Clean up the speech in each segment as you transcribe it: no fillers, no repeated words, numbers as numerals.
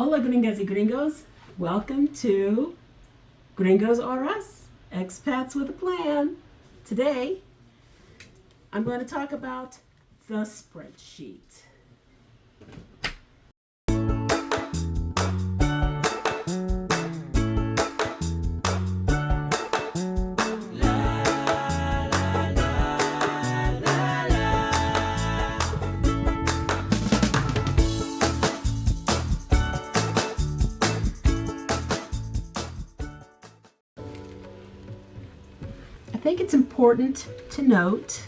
Hola Gringas y Gringos. Welcome to Gringos R Us, Expats with a Plan. Today, I'm going to talk about the spreadsheet. I think it's important to note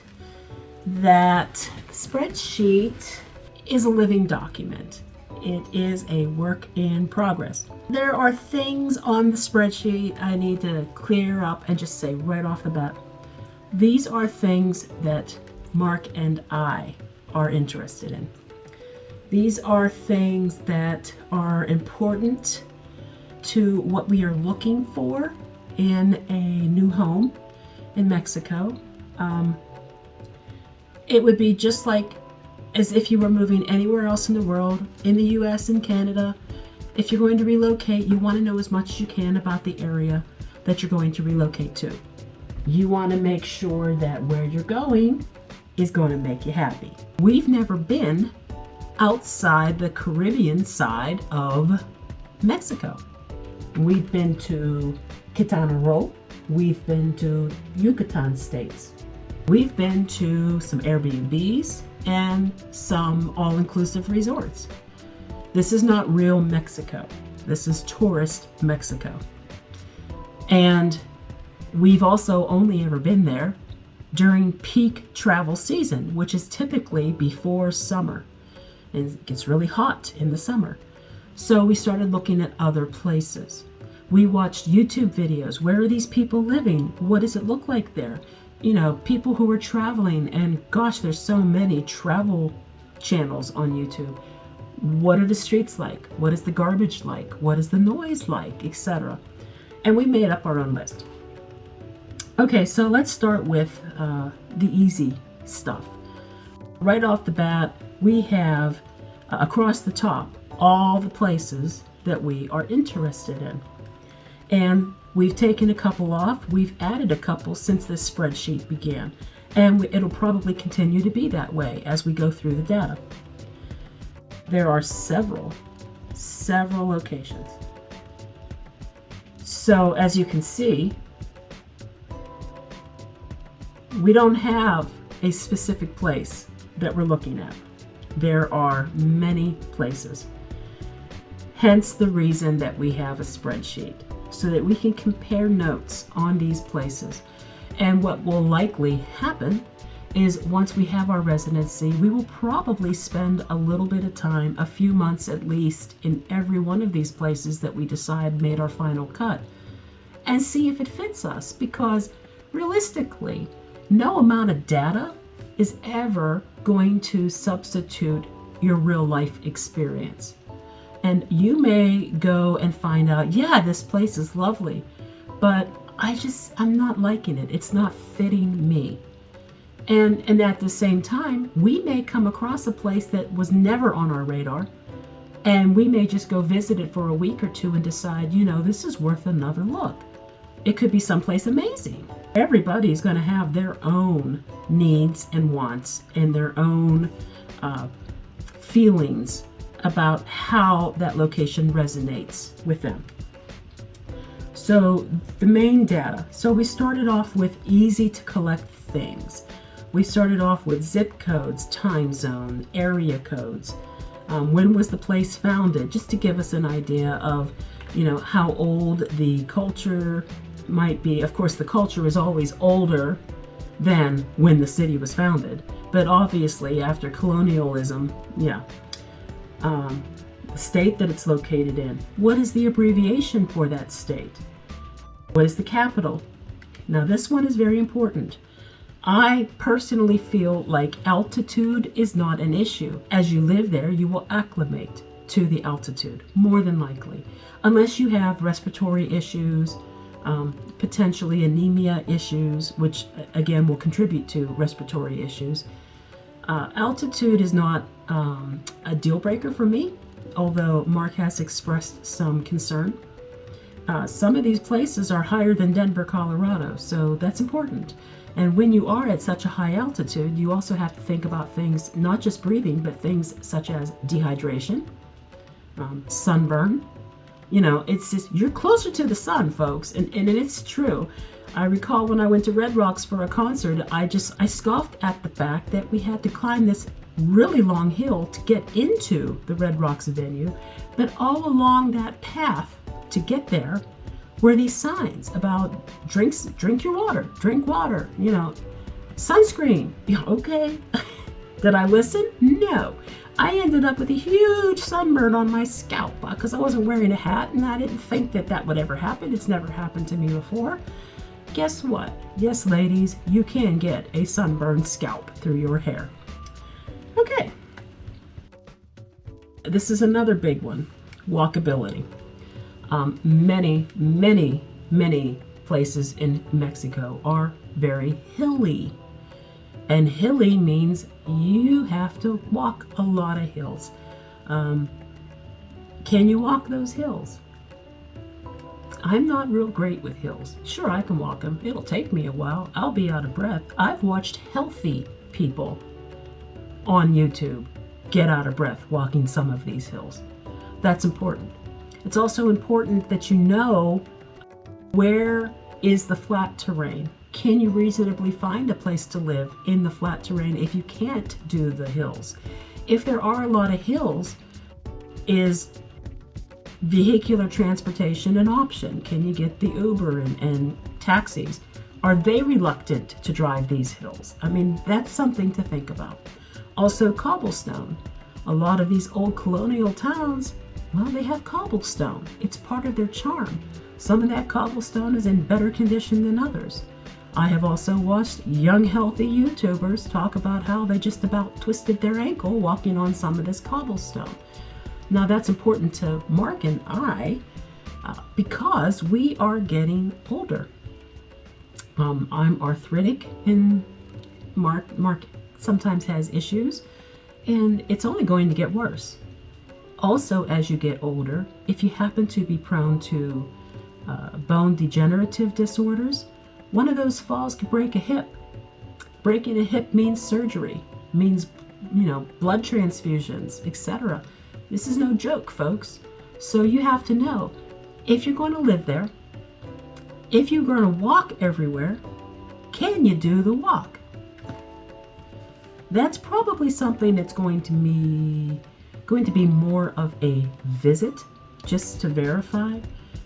that spreadsheet is a living document. It is a work in progress. There are things on the spreadsheet I need to clear up and just say right off the bat. These are things that Mark and I are interested in. These are things that are important to what we are looking for in a new home in Mexico. It would be just like as if you were moving anywhere else in the world, in the US and Canada. If you're going to relocate, you want to know as much as you can about the area that you're going to relocate to. You want to make sure that where you're going is going to make you happy. We've never been outside the Caribbean side of Mexico. We've been to Quintana Roo. We've been to Yucatan states. We've been to some Airbnbs and some all-inclusive resorts. This is not real Mexico. This is tourist Mexico. And we've also only ever been there during peak travel season, which is typically before summer. And it gets really hot in the summer. So we started looking at other places. We watched YouTube videos. Where are these people living? What does it look like there? You know, people who are traveling, and gosh, there's so many travel channels on YouTube. What are the streets like? What is the garbage like? What is the noise like, etc. And we made up our own list. Okay, so let's start with the easy stuff. Right off the bat, we have across the top all the places that we are interested in. And we've taken a couple off. We've added a couple since this spreadsheet began. And it'll probably continue to be that way as we go through the data. There are several locations. So as you can see, we don't have a specific place that we're looking at. There are many places. Hence the reason that we have a spreadsheet, so that we can compare notes on these places. And what will likely happen is once we have our residency, we will probably spend a little bit of time, a few months at least, in every one of these places that we decide made our final cut, and see if it fits us. Because realistically, no amount of data is ever going to substitute your real life experience. And you may go and find out, yeah, this place is lovely, but I'm not liking it. It's not fitting me. And at the same time, we may come across a place that was never on our radar, and we may just go visit it for a week or two and decide, you know, this is worth another look. It could be someplace amazing. Everybody's going to have their own needs and wants and their own feelings about how that location resonates with them. So the main data. So we started off with easy to collect things. We started off with zip codes, time zone, area codes. When was the place founded? Just to give us an idea of, you know, how old the culture might be. Of course, the culture is always older than when the city was founded. But obviously after colonialism, yeah. The state that it's located in. What is the abbreviation for that state? What is the capital? Now this one is very important. I personally feel like altitude is not an issue. As you live there, you will acclimate to the altitude, more than likely. Unless you have respiratory issues, potentially anemia issues, which again will contribute to respiratory issues. Altitude is not a deal breaker for me. although Mark has expressed some concern. Some of these places are higher than Denver, Colorado, so that's important. And when you are at such a high altitude, you also have to think about things, not just breathing, but things such as dehydration, sunburn. It's just, you're closer to the sun, folks, and it's true. I recall when I went to Red Rocks for a concert, I scoffed at the fact that we had to climb this really long hill to get into the Red Rocks venue, but all along that path to get there were these signs about drink your water, drink water, sunscreen. Okay. Did I listen? No. I ended up with a huge sunburn on my scalp because I wasn't wearing a hat, and I didn't think that would ever happen. It's never happened to me before. Guess what? Yes, ladies, you can get a sunburned scalp through your hair. Okay. This is another big one, walkability. Many, many, many places in Mexico are very hilly. And hilly means you have to walk a lot of hills. Can you walk those hills? I'm not real great with hills. Sure, I can walk them. It'll take me a while. I'll be out of breath. I've watched healthy people on YouTube get out of breath walking some of these hills. That's important. It's also important that you know where is the flat terrain. Can you reasonably find a place to live in the flat terrain if you can't do the hills? If there are a lot of hills, is vehicular transportation an option? Can you get the Uber and taxis? Are they reluctant to drive these hills? I mean, that's something to think about. Also, cobblestone. A lot of these old colonial towns, well, they have cobblestone. It's part of their charm. Some of that cobblestone is in better condition than others. I have also watched young, healthy YouTubers talk about how they just about twisted their ankle walking on some of this cobblestone. Now, that's important to Mark and I because we are getting older. I'm arthritic, and Mark sometimes has issues, and it's only going to get worse. Also, as you get older, if you happen to be prone to bone degenerative disorders, one of those falls could break a hip. Breaking a hip means surgery, means, blood transfusions, etc. This is no joke, folks. So you have to know, if you're going to live there, if you're going to walk everywhere, can you do the walk? That's probably something that's going to be more of a visit, just to verify.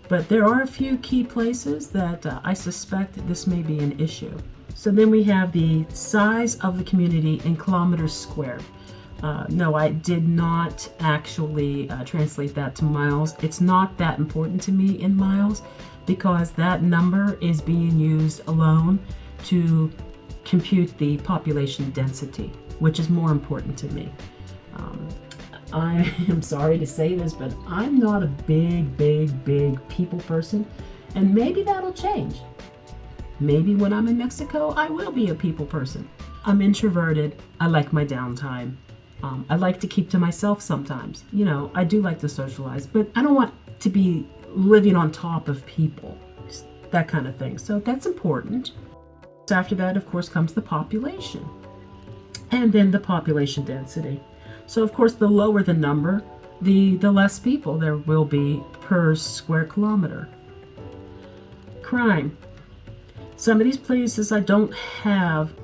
But there are a few key places that I suspect this may be an issue. So then we have the size of the community in kilometers squared. No, I did not actually translate that to miles. It's not that important to me in miles because that number is being used alone to compute the population density, which is more important to me. I am sorry to say this, but I'm not a big people person, and maybe that'll change. Maybe when I'm in Mexico, I will be a people person. I'm introverted. I like my downtime. I like to keep to myself sometimes. I do like to socialize, but I don't want to be living on top of people, that kind of thing. So that's important. So after that, of course, comes the population, and then the population density. So, of course, the lower the number, the less people there will be per square kilometer. Crime. Some of these places I don't have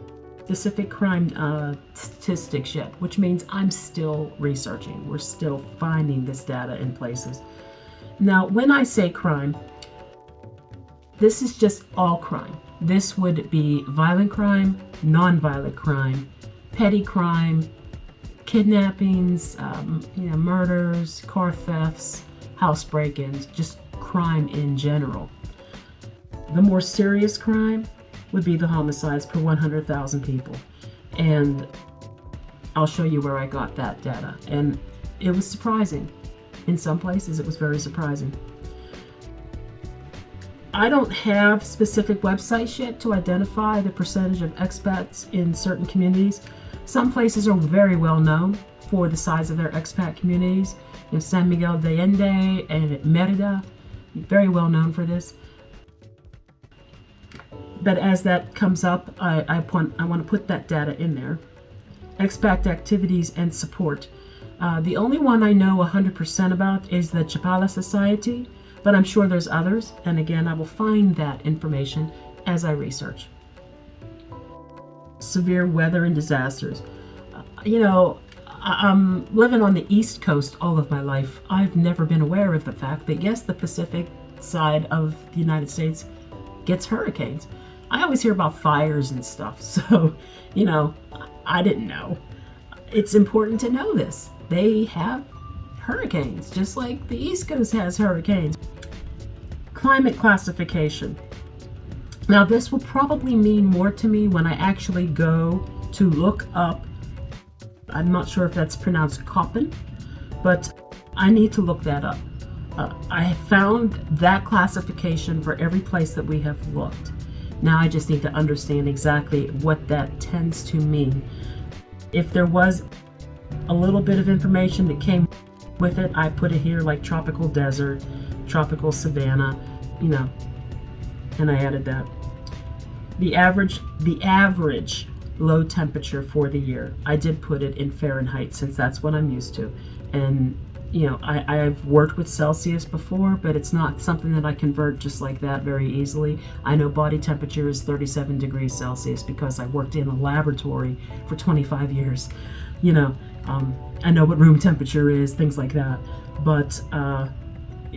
specific crime statistics yet, which means I'm still researching. We're still finding this data in places. Now, when I say crime, this is just all crime. This would be violent crime, non-violent crime, petty crime, kidnappings, murders, car thefts, house break-ins, just crime in general. The more serious crime would be the homicides per 100,000 people. And I'll show you where I got that data. And it was surprising. In some places, it was very surprising. I don't have specific websites yet to identify the percentage of expats in certain communities. Some places are very well known for the size of their expat communities, San Miguel de Allende and Merida, very well known for this. But as that comes up, I want to put that data in there. Expat activities and support. The only one I know 100% about is the Chapala Society, but I'm sure there's others. And again, I will find that information as I research. Severe weather and disasters. I'm living on the East Coast all of my life. I've never been aware of the fact that, yes, the Pacific side of the United States gets hurricanes. I always hear about fires and stuff, so, I didn't know. It's important to know this. They have hurricanes, just like the East Coast has hurricanes. Climate classification. Now, this will probably mean more to me when I actually go to look up. I'm not sure if that's pronounced Köppen, but I need to look that up. I have found that classification for every place that we have looked. Now I just need to understand exactly what that tends to mean. If there was a little bit of information that came with it, I put it here like tropical desert, tropical savanna, and I added that. The average low temperature for the year. I did put it in Fahrenheit since that's what I'm used to. And I've worked with Celsius before, but it's not something that I convert just like that very easily. I know body temperature is 37 degrees Celsius because I worked in a laboratory for 25 years. I know what room temperature is, things like that. But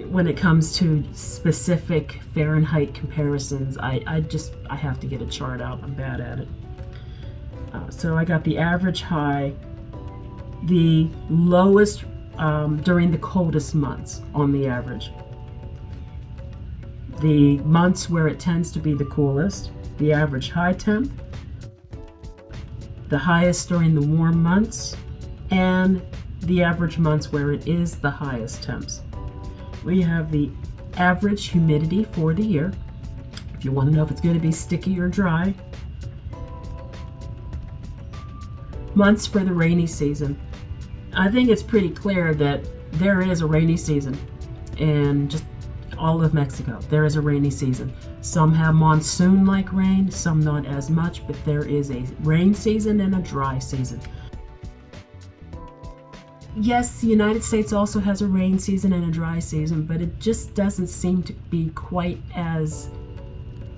when it comes to specific Fahrenheit comparisons, I have to get a chart out. I'm bad at it. So I got the average high, the lowest during the coldest months on the average, the months where it tends to be the coolest, the average high temp, the highest during the warm months, and the average months where it is the highest temps. We have the average humidity for the year, if you want to know if it's going to be sticky or dry. Months for the rainy season. I think it's pretty clear that there is a rainy season in just all of Mexico. There is a rainy season. Some have monsoon-like rain, some not as much, but there is a rain season and a dry season. Yes, the United States also has a rain season and a dry season, but it just doesn't seem to be quite as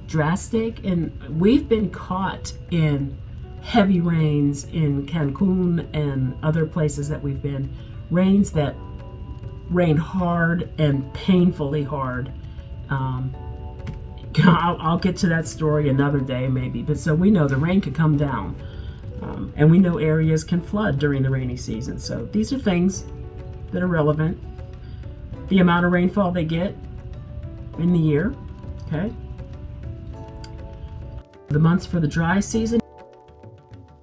drastic. And we've been caught in heavy rains in Cancun and other places that we've been. Rains that rain hard and painfully hard. I'll get to that story another day maybe. But so we know the rain could come down. And we know areas can flood during the rainy season. So these are things that are relevant. The amount of rainfall they get in the year. Okay. The months for the dry season.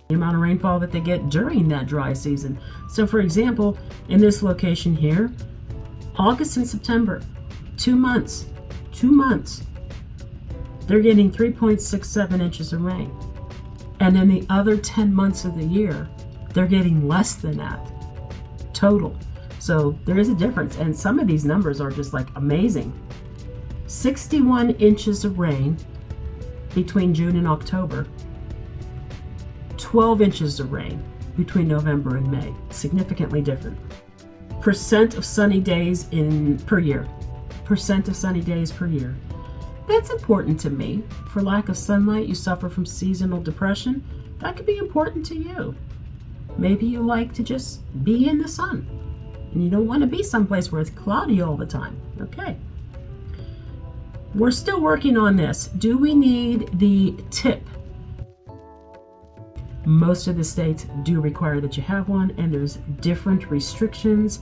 The amount of rainfall that they get during that dry season. So for example, in this location here, August and September, 2 months, they're getting 3.67 inches of rain. And in the other 10 months of the year, they're getting less than that total. So there is a difference. And some of these numbers are just like amazing. 61 inches of rain between June and October. 12 inches of rain between November and May. Significantly different. Percent of sunny days per year. Percent of sunny days per year. That's important to me. For lack of sunlight, you suffer from seasonal depression. That could be important to you. Maybe you like to just be in the sun and you don't want to be someplace where it's cloudy all the time. Okay. We're still working on this. Do we need the tip? Most of the states do require that you have one, and there's different restrictions.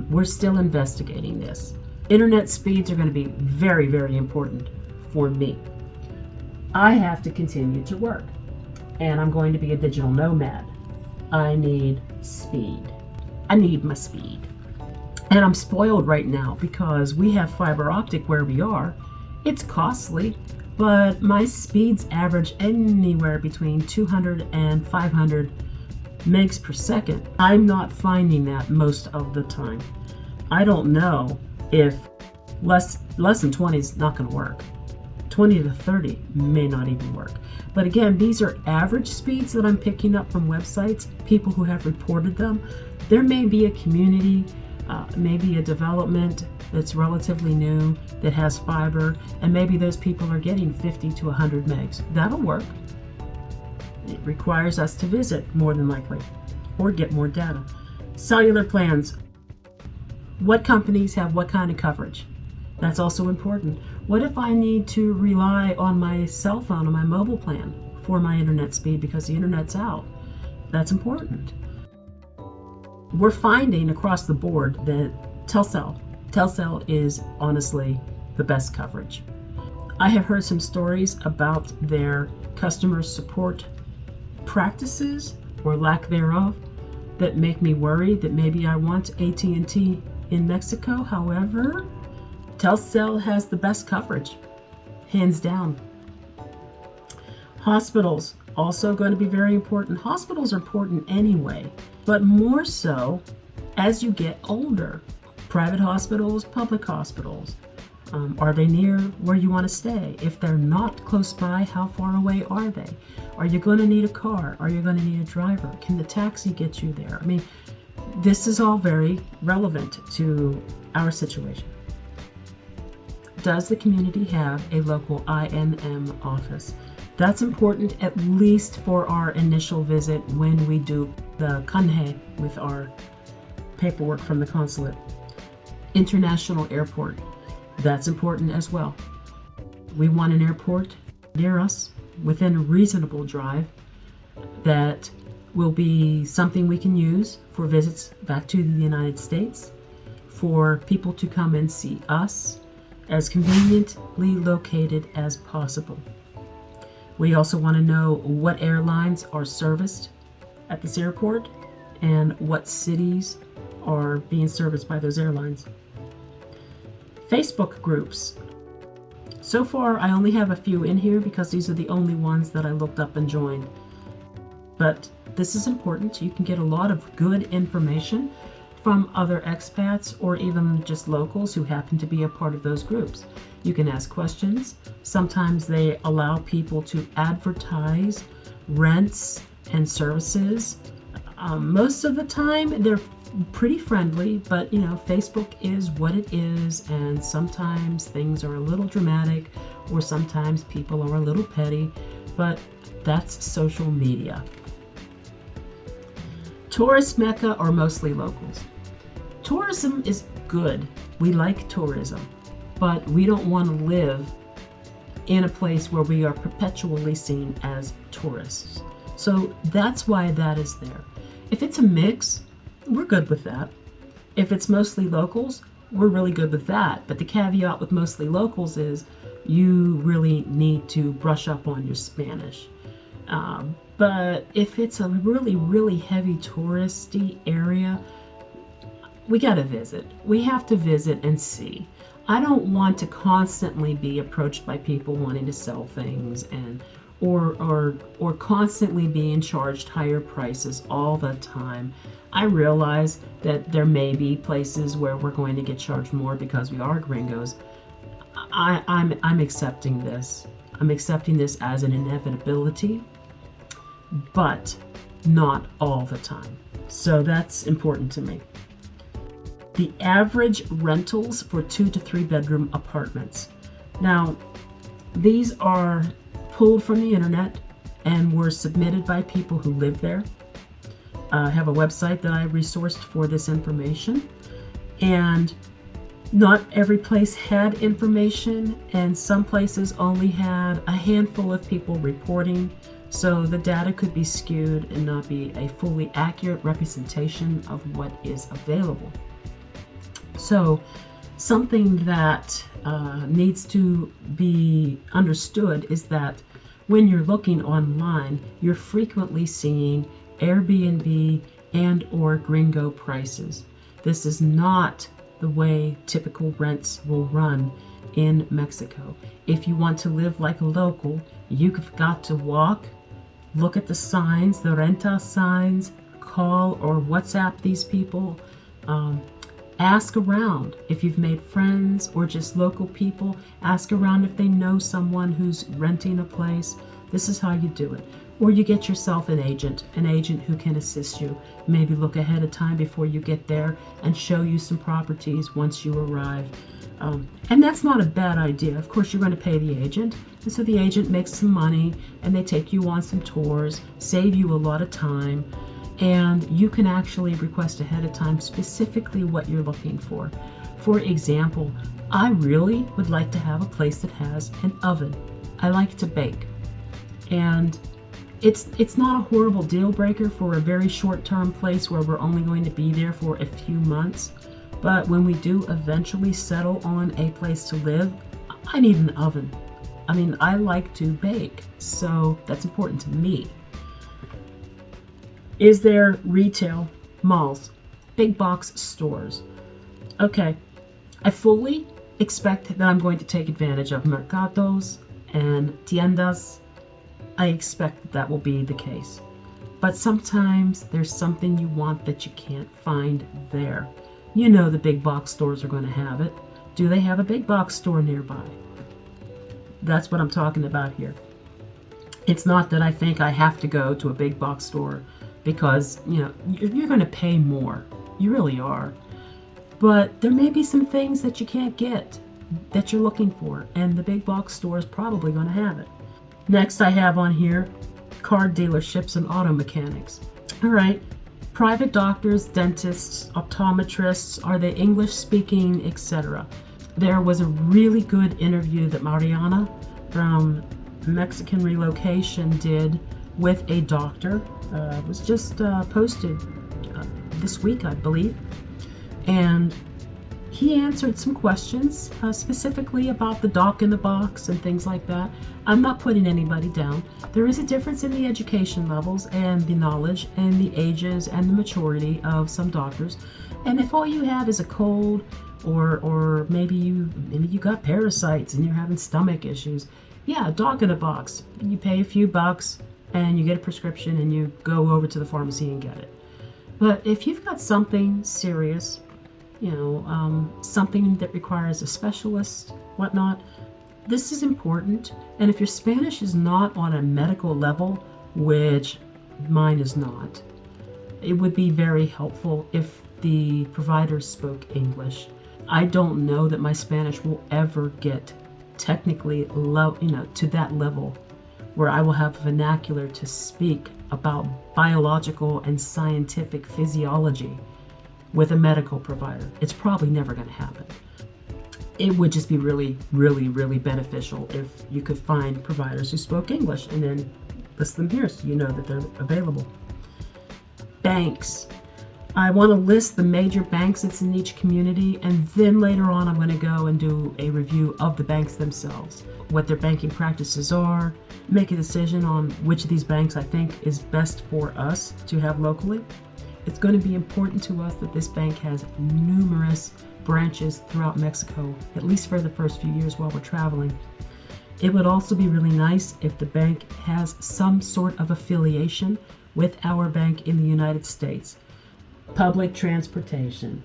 We're still investigating this. Internet speeds are going to be very, very important for me. I have to continue to work, and I'm going to be a digital nomad. I need speed. I need my speed. And I'm spoiled right now because we have fiber optic where we are. It's costly, but my speeds average anywhere between 200 and 500 megs per second. I'm not finding that most of the time. I don't know if less than 20 is not going to work. 20 to 30 may not even work. But again, these are average speeds that I'm picking up from websites, people who have reported them. There may be a community, maybe a development that's relatively new that has fiber, and maybe those people are getting 50 to 100 megs. That'll work. It requires us to visit more than likely, or get more data. Cellular plans. What companies have what kind of coverage? That's also important. What if I need to rely on my cell phone or my mobile plan for my internet speed because the internet's out? That's important. We're finding across the board that Telcel is honestly the best coverage. I have heard some stories about their customer support practices or lack thereof that make me worry that maybe I want AT&T in Mexico. However, Telcel has the best coverage, hands down. Hospitals, also going to be very important. Hospitals are important anyway, but more so as you get older. Private hospitals, public hospitals. Are they near where you want to stay? If they're not close by, how far away are they? Are you going to need a car? Are you going to need a driver? Can the taxi get you there? I mean, this is all very relevant to our situation. Does the community have a local INM office? That's important, at least for our initial visit when we do the kanhe with our paperwork from the consulate. International airport. That's important as well. We want an airport near us within a reasonable drive that will be something we can use for visits back to the United States, for people to come and see us as conveniently located as possible. We also want to know what airlines are serviced at this airport and what cities are being serviced by those airlines. Facebook groups. So far, I only have a few in here because these are the only ones that I looked up and joined. But this is important. You can get a lot of good information from other expats or even just locals who happen to be a part of those groups. You can ask questions. Sometimes they allow people to advertise rents and services. Most of the time, they're pretty friendly, but Facebook is what it is, and sometimes things are a little dramatic, or sometimes people are a little petty, but that's social media. Tourist Mecca or mostly locals? Tourism is good. We like tourism, but we don't want to live in a place where we are perpetually seen as tourists. So that's why that is there. If it's a mix, we're good with that. If it's mostly locals, we're really good with that. But the caveat with mostly locals is you really need to brush up on your Spanish. But if it's a really, really heavy touristy area, we got to visit. We have to visit and see. I don't want to constantly be approached by people wanting to sell things or constantly being charged higher prices all the time. I realize that there may be places where we're going to get charged more because we are gringos. I'm accepting this. I'm accepting this as an inevitability, but not all the time. So that's important to me. The average rentals for 2 to 3 bedroom apartments. Now, these are pulled from the internet and were submitted by people who live there. I have a website that I resourced for this information, and not every place had information, and some places only had a handful of people reporting, so the data could be skewed and not be a fully accurate representation of what is available. So something that needs to be understood is that when you're looking online, you're frequently seeing Airbnb and or Gringo prices. This is not the way typical rents will run in Mexico. If you want to live like a local, you've got to walk, look at the signs, the renta signs, call or WhatsApp these people. Ask around if you've made friends or just local people. Ask around if they know someone who's renting a place. This is how you do it. Or you get yourself an agent who can assist you. Maybe look ahead of time before you get there and show you some properties once you arrive. And that's not a bad idea. Of course, you're going to pay the agent. And so the agent makes some money and they take you on some tours, save you a lot of time. And you can actually request ahead of time specifically what you're looking for. For example, I really would like to have a place that has an oven. I like to bake. And it's not a horrible deal breaker for a very short-term place where we're only going to be there for a few months. But when we do eventually settle on a place to live, I need an oven. I mean, I like to bake, so that's important to me. Is there retail, malls, big box stores? Okay, I fully expect that I'm going to take advantage of mercados and tiendas. I expect that will be the case. But sometimes there's something you want that you can't find there. You know the big box stores are going to have it. Do they have a big box store nearby? That's what I'm talking about here. It's not that I think I have to go to a big box store because, you're going to pay more. You really are. But there may be some things that you can't get that you're looking for, and the big box store is probably going to have it. Next, I have on here car dealerships and auto mechanics. All right, private doctors, dentists, optometrists, are they English speaking, etc. There was a really good interview that Mariana from Mexican Relocation did with a doctor. It was just posted this week, I believe. And he answered some questions specifically about the doc in the box and things like that. I'm not putting anybody down. There is a difference in the education levels and the knowledge and the ages and the maturity of some doctors. And if all you have is a cold or maybe you got parasites and you're having stomach issues, yeah, doc in a box. You pay a few bucks and you get a prescription and you go over to the pharmacy and get it. But if you've got something serious, something that requires a specialist, whatnot, this is important. And if your Spanish is not on a medical level, which mine is not, it would be very helpful if the provider spoke English. I don't know that my Spanish will ever get technically to that level where I will have vernacular to speak about biological and scientific physiology with a medical provider. It's probably never going to happen. It would just be really, really, really beneficial if you could find providers who spoke English and then list them here so you know that they're available. Banks. I want to list the major banks that's in each community, and then later on I'm going to go and do a review of the banks themselves, what their banking practices are, make a decision on which of these banks I think is best for us to have locally. It's going to be important to us that this bank has numerous branches throughout Mexico, at least for the first few years while we're traveling. It would also be really nice if the bank has some sort of affiliation with our bank in the United States. Public transportation.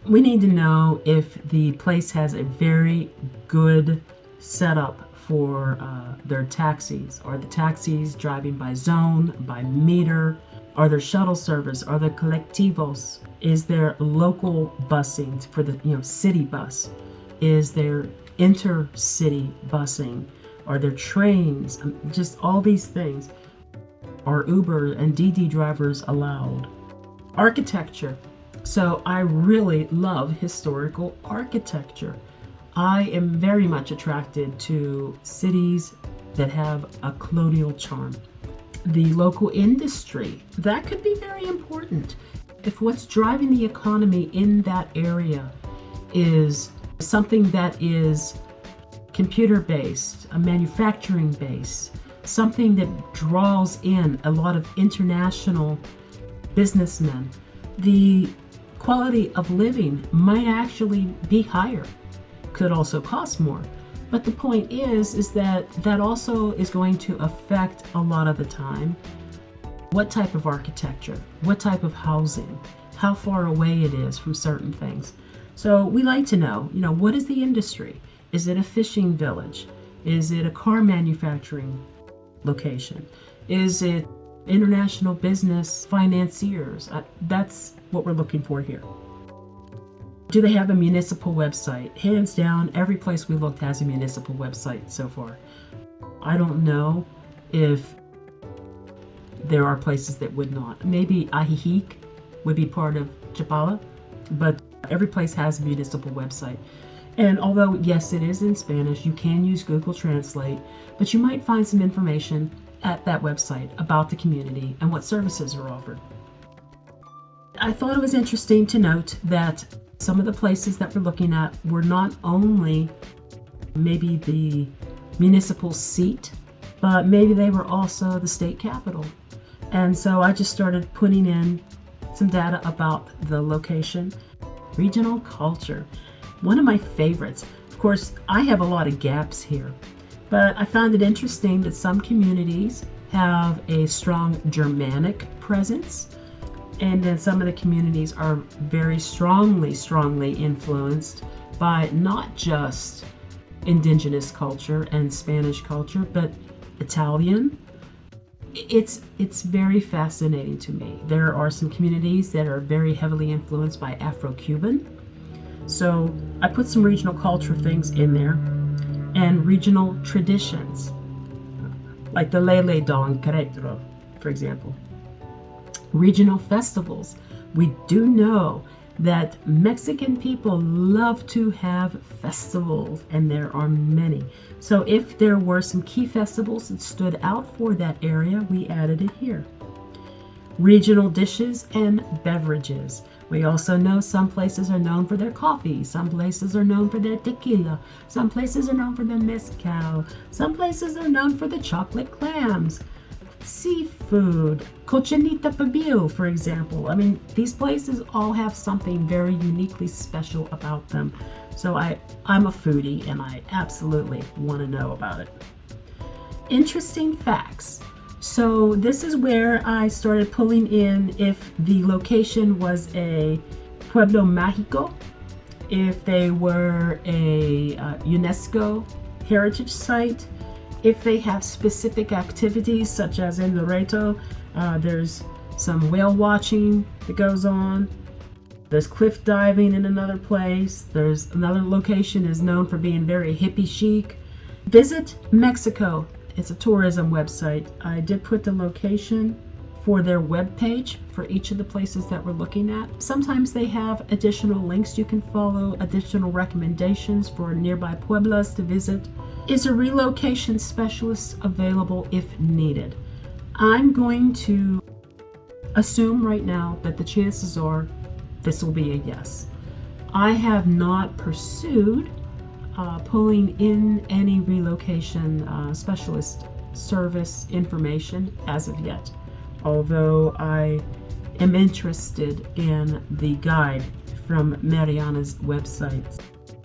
We need to know if the place has a very good setup for their taxis. Are the taxis driving by zone, by meter? Are there shuttle service? Are there colectivos? Is there local busing for the city bus? Is there intercity busing? Are there trains? Just all these things. Are Uber and DD drivers allowed? Architecture. So I really love historical architecture. I am very much attracted to cities that have a colonial charm. The local industry, that could be very important. If what's driving the economy in that area is something that is computer-based, a manufacturing-based, something that draws in a lot of international businessmen, the quality of living might actually be higher. Could also cost more. But the point is that also is going to affect a lot of the time what type of architecture, what type of housing, how far away it is from certain things. So we like to know, what is the industry? Is it a fishing village? Is it a car manufacturing location? Is it international business financiers? That's what we're looking for here. Do they have a municipal website? Hands down, every place we looked has a municipal website so far. I don't know if there are places that would not. Maybe Ajijic would be part of Chapala, but every place has a municipal website. And although, yes, it is in Spanish, you can use Google Translate, but you might find some information at that website about the community and what services are offered. I thought it was interesting to note that some of the places that we're looking at were not only maybe the municipal seat, but maybe they were also the state capital. And so I just started putting in some data about the location. Regional culture, one of my favorites. Of course, I have a lot of gaps here, but I found it interesting that some communities have a strong Germanic presence, and then some of the communities are very strongly influenced by not just indigenous culture and Spanish culture, but Italian. It's very fascinating to me. There are some communities that are very heavily influenced by Afro-Cuban. So I put some regional culture things in there and regional traditions, like the Lele Don Querétaro, for example. Regional festivals. We do know that Mexican people love to have festivals, and there are many. So if there were some key festivals that stood out for that area, we added it here. Regional dishes and beverages. We also know some places are known for their coffee, some places are known for their tequila, some places are known for their mezcal, some places are known for the chocolate clams, seafood, cochinita pibil, for example. I mean, these places all have something very uniquely special about them. So I'm a foodie and I absolutely want to know about it. Interesting facts. So this is where I started pulling in if the location was a Pueblo Mágico, if they were a UNESCO heritage site, if they have specific activities such as in Loreto, there's some whale watching that goes on. There's cliff diving in another place. There's another location is known for being very hippie chic. Visit Mexico. It's a tourism website. I did put the location for their webpage for each of the places that we're looking at. Sometimes they have additional links you can follow, additional recommendations for nearby pueblos to visit. Is a relocation specialist available if needed? I'm going to assume right now that the chances are this will be a yes. I have not pursued pulling in any relocation specialist service information as of yet, although I am interested in the guide from Mariana's website.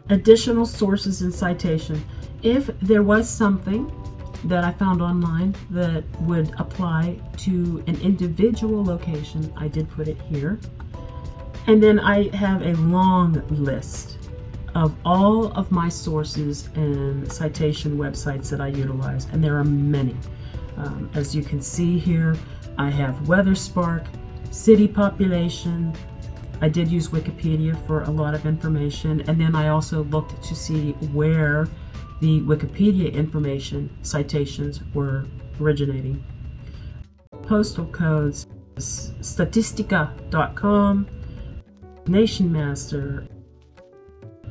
Additional sources and citation. If there was something that I found online that would apply to an individual location, I did put it here. And then I have a long list of all of my sources and citation websites that I utilize, and there are many. As you can see here, I have WeatherSpark, city population. I did use Wikipedia for a lot of information, and then I also looked to see where the Wikipedia information citations were originating. Postal codes, statistica.com, NationMaster,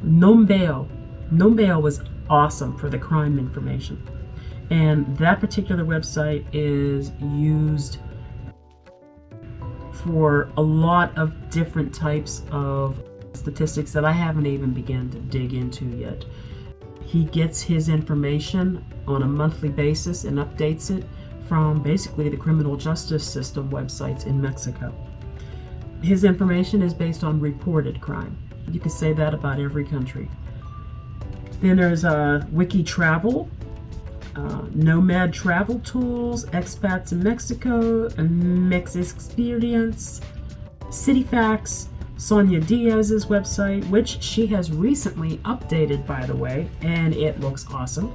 Nombeo. Nombeo was awesome for the crime information. And that particular website is used for a lot of different types of statistics that I haven't even begun to dig into yet. He gets his information on a monthly basis and updates it from basically the criminal justice system websites in Mexico. His information is based on reported crime. You can say that about every country. Then there's Wiki Travel. Nomad Travel Tools, Expats in Mexico, Mix Experience, City Facts, Sonia Diaz's website, which she has recently updated, by the way, and it looks awesome.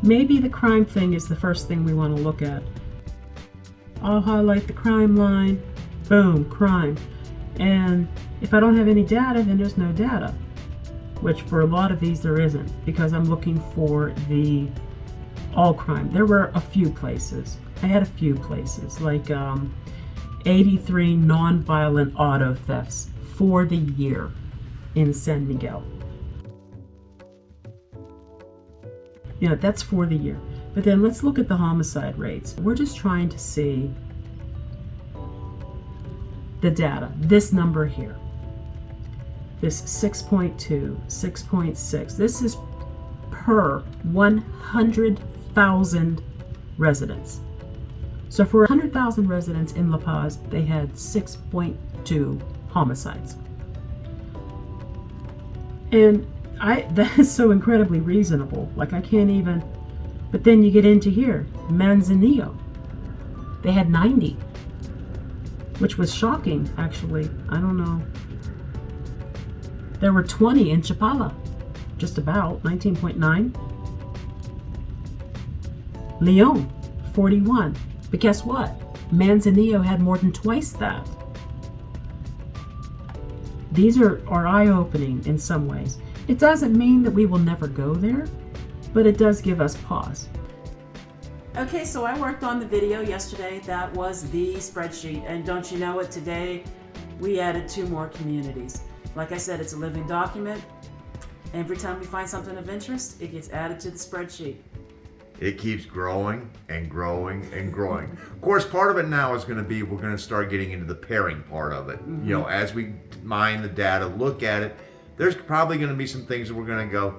Maybe the crime thing is the first thing we want to look at. I'll highlight the crime line, boom, crime. And if I don't have any data, then there's no data, which for a lot of these there isn't, because I'm looking for the all crime. There were a few places. I had a few places, like 83 non-violent auto thefts for the year in San Miguel. Yeah, that's for the year. But then let's look at the homicide rates. We're just trying to see the data, this number here. This 6.2, 6.6. This is per 100,000 residents. So for 100,000 residents in La Paz, they had 6.2 homicides. And that is so incredibly reasonable. Like, I can't even. But then you get into here, Manzanillo. They had 90, which was shocking, actually. I don't know. There were 20 in Chapala, just about, 19.9. Leon, 41. But guess what? Manzanillo had more than twice that. These are eye-opening in some ways. It doesn't mean that we will never go there, but it does give us pause. Okay, so I worked on the video yesterday. That was the spreadsheet. And don't you know it, today we added 2 more communities. Like I said, it's a living document. Every time we find something of interest, it gets added to the spreadsheet. It keeps growing and growing and growing. Of course, part of it now is going to be, we're going to start getting into the pairing part of it. Mm-hmm. You know, as we mine the data, look at it, there's probably going to be some things that we're going to go,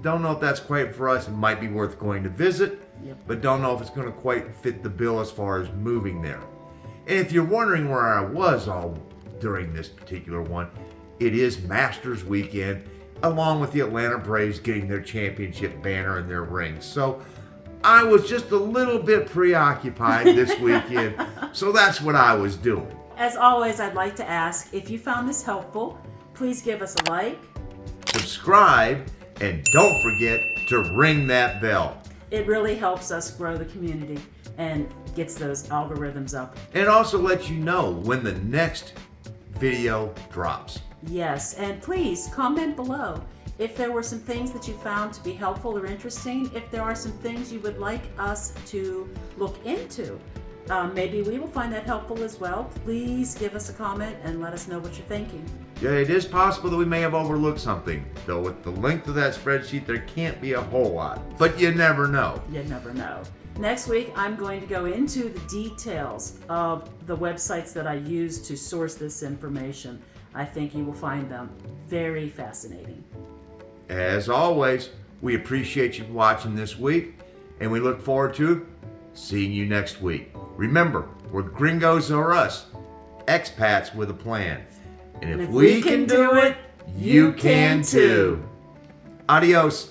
don't know if that's quite for us. It might be worth going to visit, but don't know if it's going to quite fit the bill as far as moving there. And if you're wondering where I was all during this particular one, it is Masters weekend, along with the Atlanta Braves getting their championship banner and their rings. So I was just a little bit preoccupied this weekend, so that's what I was doing. As always, I'd like to ask, if you found this helpful, please give us a like, subscribe, and don't forget to ring that bell. It really helps us grow the community and gets those algorithms up. And it also lets you know when the next video drops. Yes, and please comment below if there were some things that you found to be helpful or interesting, if there are some things you would like us to look into. Maybe we will find that helpful as well. Please give us a comment and let us know what you're thinking. Yeah, it is possible that we may have overlooked something, though with the length of that spreadsheet, there can't be a whole lot. But you never know. You never know. Next week, I'm going to go into the details of the websites that I use to source this information. I think you will find them very fascinating. As always, we appreciate you watching this week, and we look forward to seeing you next week. Remember, we're Gringos or us, expats with a plan. And if we can do it, you can too. Adios.